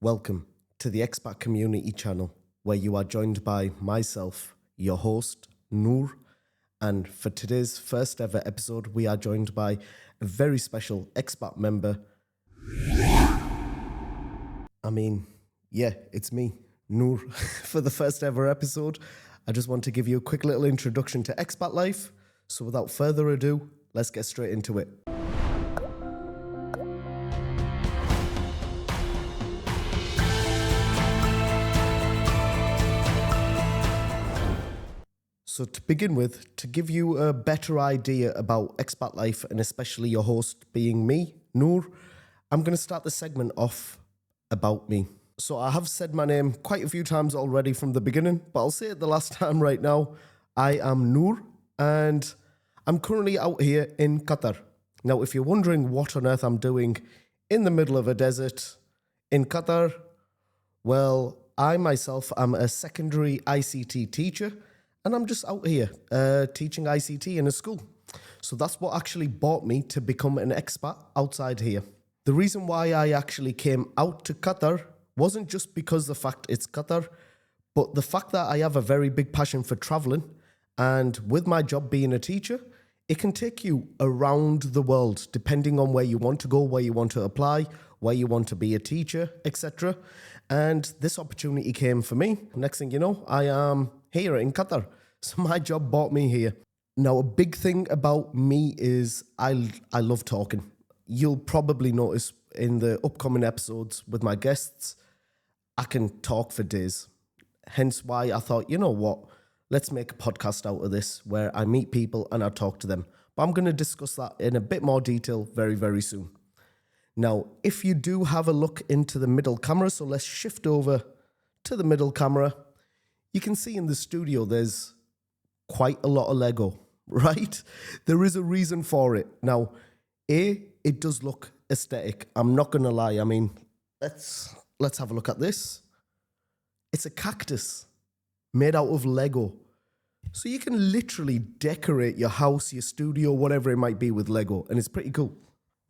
Welcome to the Expat Community channel, where you are joined by myself, your host, Noor. And for today's first ever episode, we are joined by a very special expat member. It's me, Noor. For the first ever episode, I just want to give you a quick little introduction to ExpatLife. So without further ado, let's get straight into it. So to begin with, to give you a better idea about ExpatLife and especially your host being me, Noor, I'm going to start the segment off about me. So I have said my name quite a few times already from the beginning, but I'll say it the last time right now. I am Noor and I'm currently out here in Qatar. Now, if you're wondering what on earth I'm doing in the middle of a desert in Qatar, well, I myself am a secondary ICT teacher. And I'm just out here teaching ICT in a school. So that's what actually brought me to become an expat outside here. The reason why I actually came out to Qatar wasn't just because the fact it's Qatar, but the fact that I have a very big passion for traveling. And with my job being a teacher, it can take you around the world, depending on where you want to go, where you want to apply, where you want to be a teacher, etc. And this opportunity came for me. Next thing you know, I am here in Qatar. So my job brought me here. Now, a big thing about me is I love talking. You'll probably notice in the upcoming episodes with my guests, I can talk for days. Hence why I thought, you know what, let's make a podcast out of this where I meet people and I talk to them. But I'm going to discuss that in a bit more detail very, very soon. Now, if you do have a look into the middle camera, so let's shift over to the middle camera. You can see in the studio there's quite a lot of Lego, right? There is a reason for it. Now, it does look aesthetic. I'm not going to lie. I mean, let's have a look at this. It's a cactus made out of Lego. So you can literally decorate your house, your studio, whatever it might be with Lego, and it's pretty cool.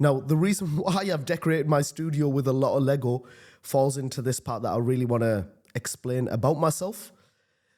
Now, the reason why I've decorated my studio with a lot of Lego falls into this part that I really want to explain about myself.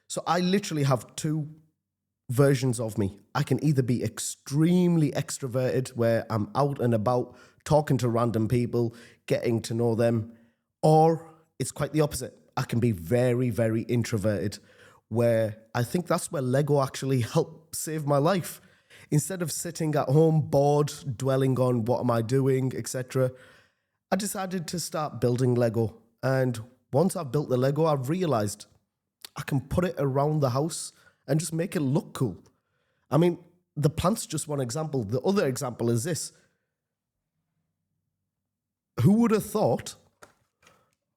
So I literally have two versions of me. I can either be extremely extroverted, where I'm out and about, talking to random people, getting to know them, or it's quite the opposite. I can be very, very introverted, where I think that's where Lego actually helped save my life. Instead of sitting at home bored, dwelling on what am I doing, etc., I decided to start building Lego. And once I've built the Lego, I've realized I can put it around the house and just make it look cool. I mean, the plant's just one example. The other example is this. Who would have thought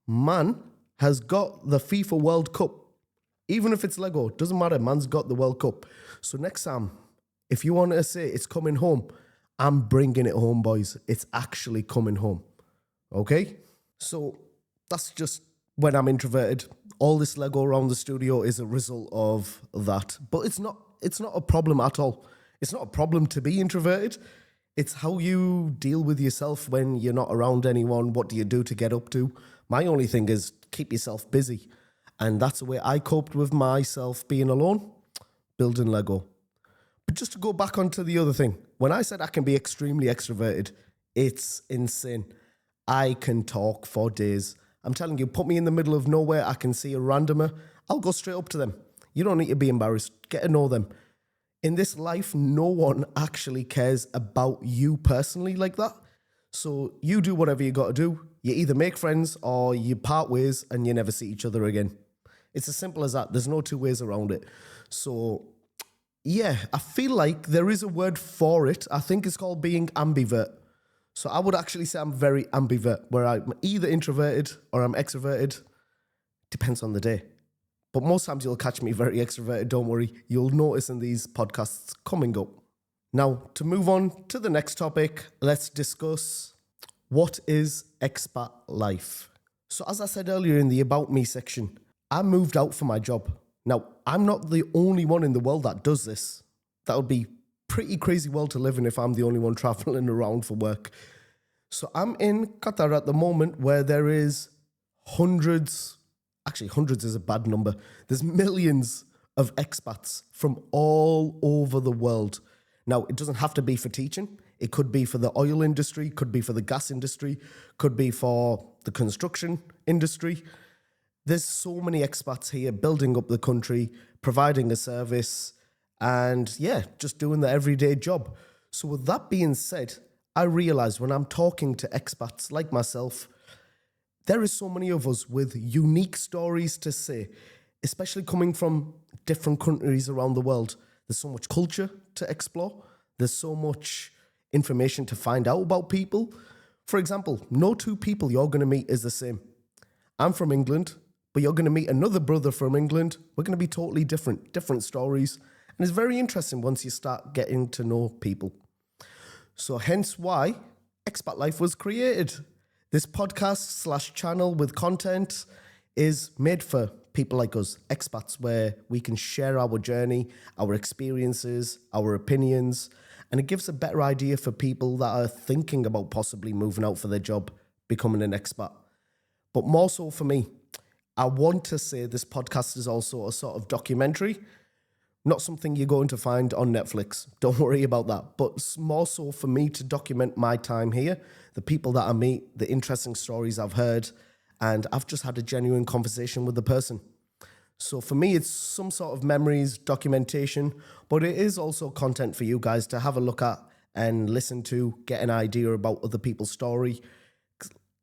man has got the FIFA World Cup? Even if it's Lego, doesn't matter. Man's got the World Cup. So next time, if you want to say it's coming home, I'm bringing it home, boys. It's actually coming home. Okay? So that's just when I'm introverted. All this Lego around the studio is a result of that. But it's not a problem at all. It's not a problem to be introverted. It's how you deal with yourself when you're not around anyone. What do you do to get up to? My only thing is keep yourself busy. And that's the way I coped with myself being alone, building Lego. But just to go back onto the other thing, when I said I can be extremely extroverted, it's insane. I can talk for days. I'm telling you, put me in the middle of nowhere, I can see a randomer, I'll go straight up to them. You don't need to be embarrassed. Get to know them. In this life, no one actually cares about you personally like that. So you do whatever you got to do. You either make friends or you part ways and you never see each other again. It's as simple as that. There's no two ways around it. So yeah, I feel like there is a word for it. I think it's called being ambivert. So I would actually say I'm very ambivert, where I'm either introverted or I'm extroverted. Depends on the day. But most times you'll catch me very extroverted, don't worry. You'll notice in these podcasts coming up. Now, to move on to the next topic, let's discuss what is expat life. So as I said earlier in the About Me section, I moved out for my job. Now, I'm not the only one in the world that does this. That would be pretty crazy world to live in if I'm the only one traveling around for work. So I'm in Qatar at the moment where there is hundreds is a bad number. There's millions of expats from all over the world. Now, it doesn't have to be for teaching. It could be for the oil industry, could be for the gas industry, could be for the construction industry. There's so many expats here building up the country, providing a service, and yeah, just doing the everyday job. So with that being said, I realize when I'm talking to expats like myself, there is so many of us with unique stories to say, especially coming from different countries around the world. There's so much culture to explore. There's so much information to find out about people. For example, no two people you're going to meet is the same. I'm from England, but you're going to meet another brother from England. We're going to be totally different stories. And it's very interesting once you start getting to know people. So hence why ExpatLife was created. This podcast / channel with content is made for people like us, expats, where we can share our journey, our experiences, our opinions, and it gives a better idea for people that are thinking about possibly moving out for their job, becoming an expat. But more so for me, I want to say this podcast is also a sort of documentary, not something you're going to find on Netflix. Don't worry about that. But it's more so for me to document my time here, the people that I meet, the interesting stories I've heard, and I've just had a genuine conversation with the person. So for me, it's some sort of memories, documentation, but it is also content for you guys to have a look at and listen to, get an idea about other people's story.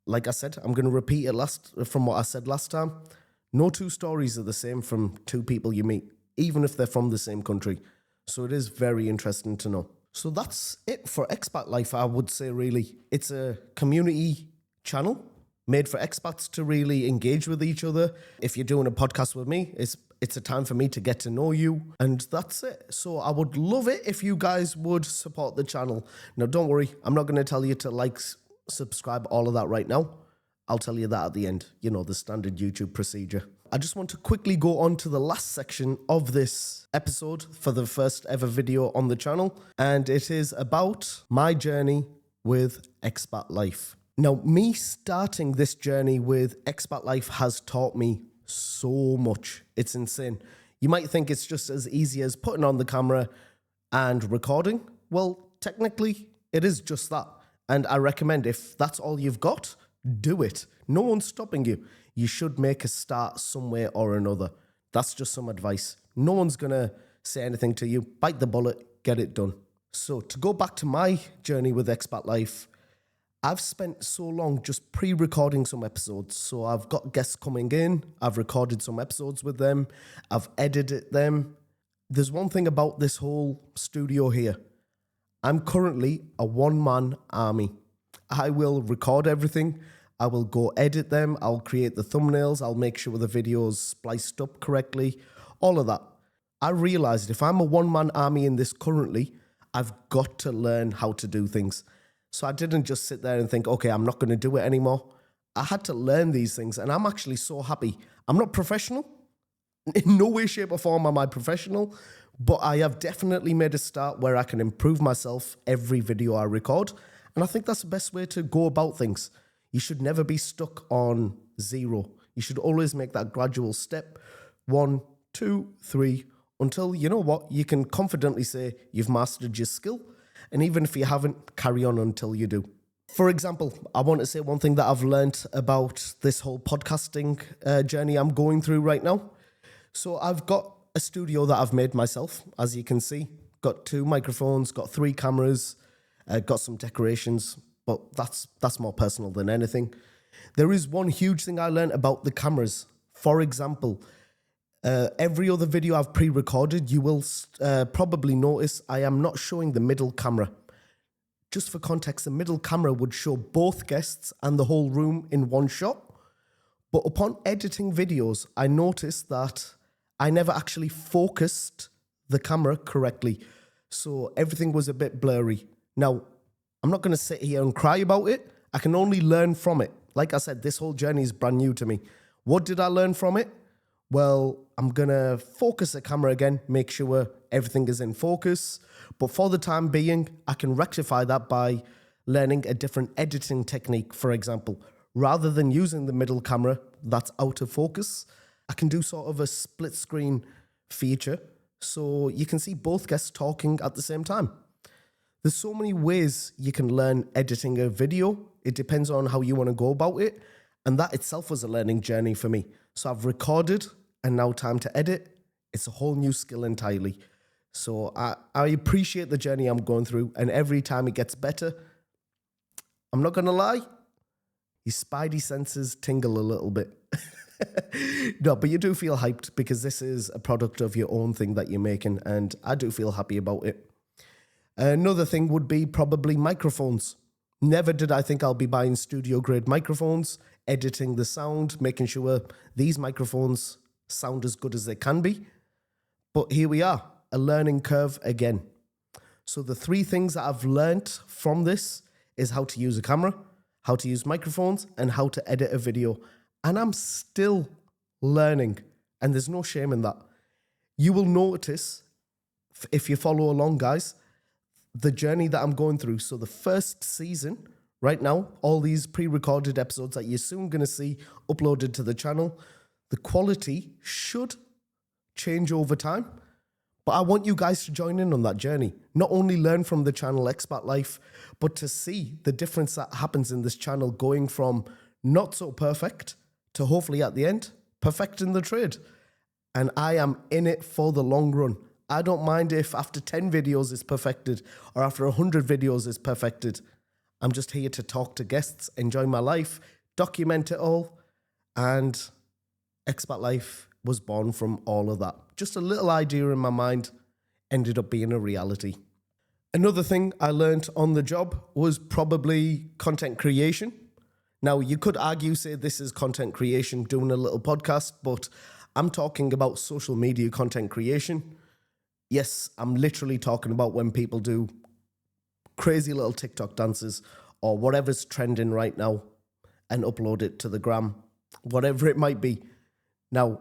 Like I said, I'm going to repeat it from what I said last time. No two stories are the same from two people you meet, even if they're from the same country. So it is very interesting to know. So that's it for Expat Life, I would say, really. It's a community channel made for expats to really engage with each other. If you're doing a podcast with me, it's a time for me to get to know you, and that's it. So I would love it if you guys would support the channel. Now, don't worry, I'm not going to tell you to like, subscribe, all of that right now. I'll tell you that at the end, the standard YouTube procedure. I just want to quickly go on to the last section of this episode for the first ever video on the channel, and it is about my journey with Expat Life. Now, me starting this journey with Expat Life has taught me so much. It's insane. You might think it's just as easy as putting on the camera and recording. Well, technically, it is just that. And I recommend if that's all you've got, do it. No one's stopping you. You should make a start somewhere or another. That's just some advice. No one's going to say anything to you. Bite the bullet, get it done. So to go back to my journey with Expat Life, I've spent so long just pre-recording some episodes. So I've got guests coming in. I've recorded some episodes with them. I've edited them. There's one thing about this whole studio here. I'm currently a one-man army. I will record everything. I will go edit them. I'll create the thumbnails. I'll make sure the video's spliced up correctly. All of that. I realized if I'm a one-man army in this currently, I've got to learn how to do things. So I didn't just sit there and think, okay, I'm not going to do it anymore. I had to learn these things, and I'm actually so happy. I'm not professional. In no way, shape, or form am I professional, but I have definitely made a start where I can improve myself every video I record, and I think that's the best way to go about things. You should never be stuck on zero. You should always make that gradual step, 1, 2, 3, until, you know what, you can confidently say you've mastered your skill, and even if you haven't, carry on until you do. For example, I want to say one thing that I've learned about this whole podcasting journey I'm going through right now. So I've got a studio that I've made myself, as you can see. Got 2 microphones, got 3 cameras, got some decorations, but that's more personal than anything. There is one huge thing I learned about the cameras. For example, every other video I've pre-recorded, you will probably notice I am not showing the middle camera. Just for context, the middle camera would show both guests and the whole room in one shot. But upon editing videos, I noticed that I never actually focused the camera correctly. So everything was a bit blurry. Now, I'm not going to sit here and cry about it. I can only learn from it. Like I said, this whole journey is brand new to me. What did I learn from it? Well, I'm going to focus the camera again, make sure everything is in focus. But for the time being, I can rectify that by learning a different editing technique, for example. Rather than using the middle camera, that's out of focus, I can do sort of a split screen feature so you can see both guests talking at the same time. There's so many ways you can learn editing a video. It depends on how you want to go about it. And that itself was a learning journey for me. So I've recorded and now time to edit. It's a whole new skill entirely. So I appreciate the journey I'm going through. And every time it gets better, I'm not going to lie, your spidey senses tingle a little bit. No, but you do feel hyped because this is a product of your own thing that you're making. And I do feel happy about it. Another thing would be probably microphones. Never did I think I'll be buying studio grade microphones, editing the sound, making sure these microphones sound as good as they can be. But here we are, a learning curve again. So the 3 things that I've learnt from this is how to use a camera, how to use microphones, and how to edit a video. And I'm still learning, and there's no shame in that. You will notice, if you follow along, guys, the journey that I'm going through. So the first season, right now, all these pre-recorded episodes that you're soon going to see uploaded to the channel, the quality should change over time. But I want you guys to join in on that journey. Not only learn from the channel ExpatLife, but to see the difference that happens in this channel going from not so perfect to hopefully at the end, perfecting the trade. And I am in it for the long run. I don't mind if after 10 videos it's perfected or after 100 videos it's perfected. I'm just here to talk to guests, enjoy my life, document it all. And ExpatLife was born from all of that. Just a little idea in my mind ended up being a reality. Another thing I learned on the job was probably content creation. Now, you could argue, say this is content creation, doing a little podcast, but I'm talking about social media content creation. Yes, I'm literally talking about when people do crazy little TikTok dances or whatever's trending right now and upload it to the gram, whatever it might be. Now,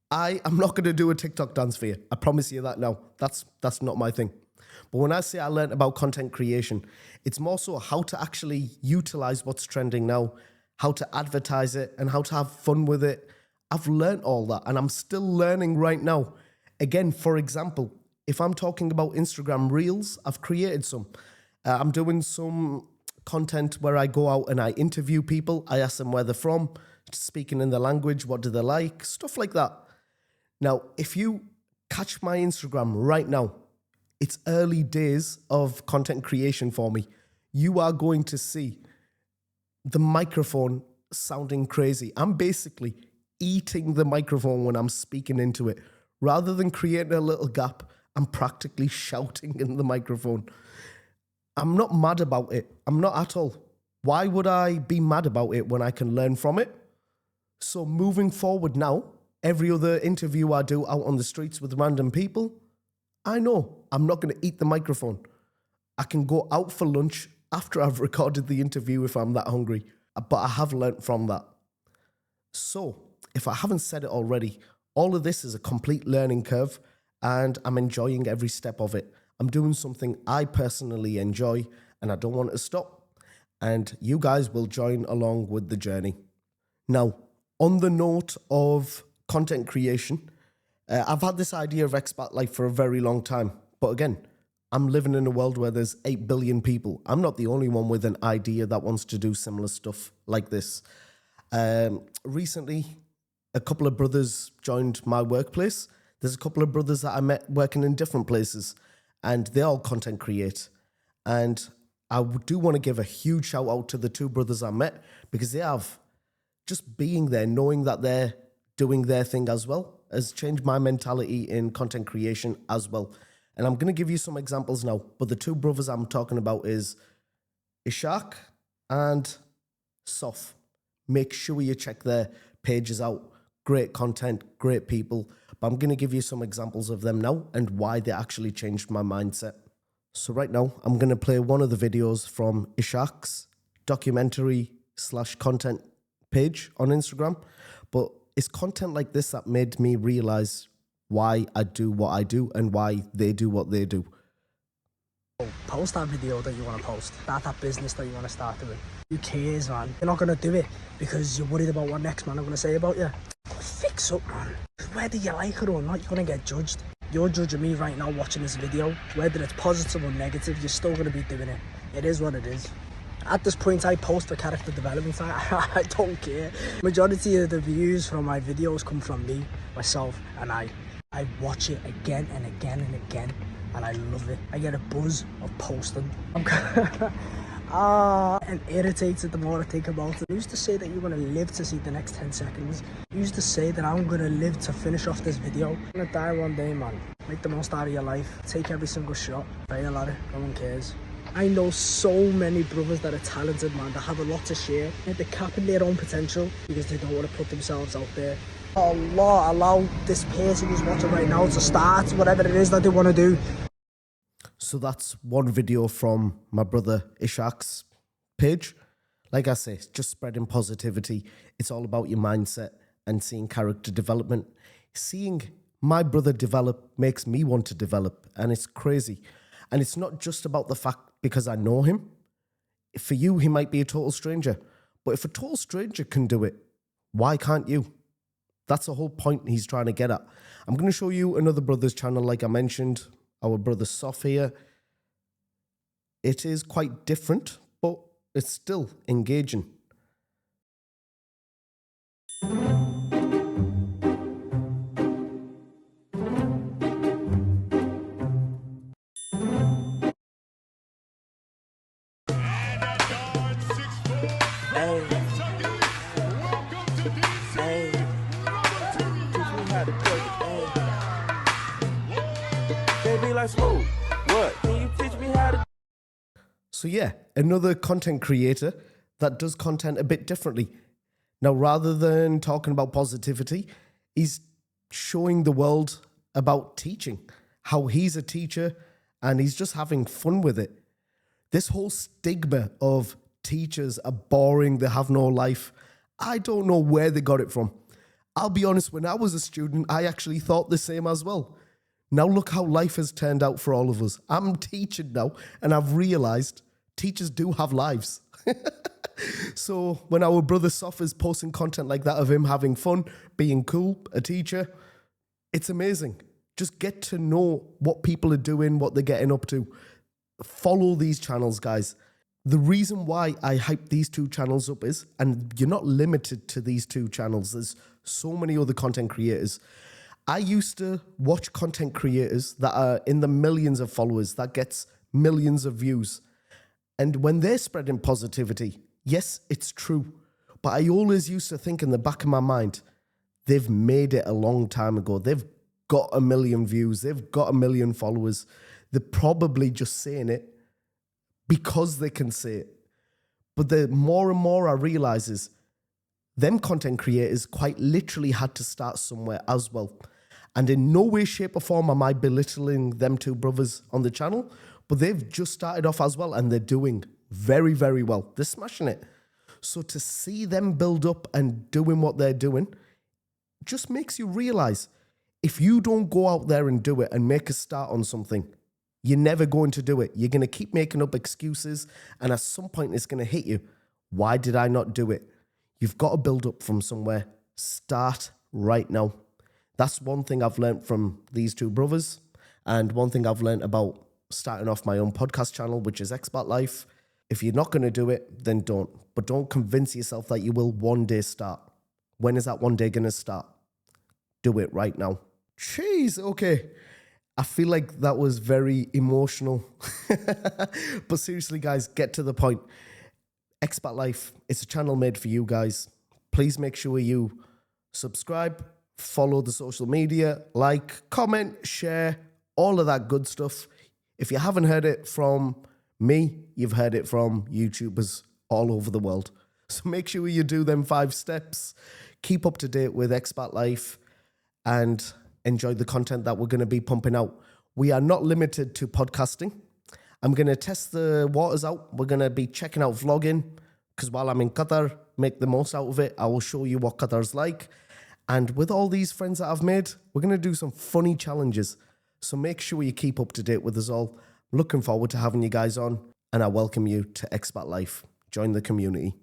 I am not going to do a TikTok dance for you. I promise you that now. That's not my thing. But when I say I learned about content creation, it's more so how to actually utilize what's trending now, how to advertise it, and how to have fun with it. I've learned all that, and I'm still learning right now. Again, for example, if I'm talking about Instagram Reels, I've created some. I'm doing some content where I go out and I interview people. I ask them where they're from, speaking in the language, what do they like, stuff like that. Now, if you catch my Instagram right now, it's early days of content creation for me. You are going to see the microphone sounding crazy. I'm basically eating the microphone when I'm speaking into it. Rather than creating a little gap, I'm practically shouting in the microphone. I'm not mad about it. I'm not at all. Why would I be mad about it when I can learn from it? So moving forward now, every other interview I do out on the streets with random people, I know I'm not going to eat the microphone. I can go out for lunch after I've recorded the interview if I'm that hungry. But I have learnt from that. So if I haven't said it already, all of this is a complete learning curve and I'm enjoying every step of it. I'm doing something I personally enjoy and I don't want to stop. And you guys will join along with the journey. Now, on the note of content creation, I've had this idea of ExpatLife for a very long time. But again, I'm living in a world where there's 8 billion people. I'm not the only one with an idea that wants to do similar stuff like this. Recently, a couple of brothers joined my workplace. There's a couple of brothers that I met working in different places, and they all content create. And I do want to give a huge shout out to the 2 brothers I met because they have just being there, knowing that they're doing their thing as well, has changed my mentality in content creation as well. And I'm going to give you some examples now, but the 2 brothers I'm talking about is Ishaq and Sof. Make sure you check their pages out. Great content, great people. But I'm going to give you some examples of them now and why they actually changed my mindset. So right now, I'm going to play one of the videos from Ishaq's documentary/content page on Instagram. But it's content like this that made me realize why I do what I do and why they do what they do. Post that video that you want to post. Start that business that you want to start doing. Who cares, man? You're not going to do it because you're worried about what next man are going to say about you. Fix up, man. Whether you like it or not, you're going to get judged. You're judging me right now watching this video. Whether it's positive or negative, you're still going to be doing it. It is what it is. At this point, I post for character development. I don't care. Majority of the views from my videos come from me, myself, and I watch it again and again and again, and I love it. I get a buzz of posting. And irritated the more I think about it. Who's to say that you're going to live to see the next 10 seconds? Who's to say that I'm going to live to finish off this video? I'm going to die one day, man. Make the most out of your life. Take every single shot. Fail at it. No one cares. I know so many brothers that are talented, man, that have a lot to share. They're capping their own potential because they don't want to put themselves out there. Allah, allow this person who's watching right now to start whatever it is that they want to do. So that's one video from my brother Ishaq's page. Like I say, it's just spreading positivity. It's all about your mindset and seeing character development. Seeing my brother develop makes me want to develop, and it's crazy. And it's not just about the fact because I know him. For you, he might be a total stranger. But if a total stranger can do it, why can't you? That's the whole point he's trying to get at. I'm going to show you another brother's channel, like I mentioned, our brother Sof here. It is quite different, but it's still engaging. So yeah, another content creator that does content a bit differently. Now, rather than talking about positivity, he's showing the world about teaching, how he's a teacher and he's just having fun with it. This whole stigma of teachers are boring, they have no life, I don't know where they got it from. I'll be honest, when I was a student, I actually thought the same as well. Now look how life has turned out for all of us. I'm teaching now and I've realized teachers do have lives. So when our brother Sof is posting content like that of him having fun, being cool, a teacher, it's amazing. Just get to know what people are doing, what they're getting up to. Follow these channels, guys. The reason why I hype these two channels up is, and you're not limited to these two channels, there's so many other content creators. I used to watch content creators that are in the millions of followers, that gets millions of views. And when they're spreading positivity, yes, it's true. But I always used to think in the back of my mind, they've made it a long time ago. They've got 1 million views. They've got 1 million followers. They're probably just saying it because they can say it. But the more and more I realize is them content creators quite literally had to start somewhere as well. And in no way, shape or form am I belittling them two brothers on the channel, but they've just started off as well and they're doing very, very well. They're smashing it. So to see them build up and doing what they're doing just makes you realize if you don't go out there and do it and make a start on something, you're never going to do it. You're going to keep making up excuses and at some point it's going to hit you. Why did I not do it? You've got to build up from somewhere. Start right now. That's one thing I've learned from these two brothers, and one thing I've learned about starting off my own podcast channel, which is ExpatLife. If you're not going to do it, then don't. But don't convince yourself that you will one day start. When is that one day going to start? Do it right now. Jeez, okay. I feel like that was very emotional. But seriously, guys, get to the point. ExpatLife, it's a channel made for you guys. Please make sure you subscribe, follow the social media, like, comment, share, all of that good stuff. If you haven't heard it from me, you've heard it from YouTubers all over the world. So make sure you do them 5 steps. Keep up to date with ExpatLife and enjoy the content that we're going to be pumping out. We are not limited to podcasting. I'm going to test the waters out. We're going to be checking out vlogging because while I'm in Qatar, make the most out of it. I will show you what Qatar's like. And with all these friends that I've made, we're going to do some funny challenges. So make sure you keep up to date with us all. Looking forward to having you guys on, and I welcome you to ExpatLife. join the community.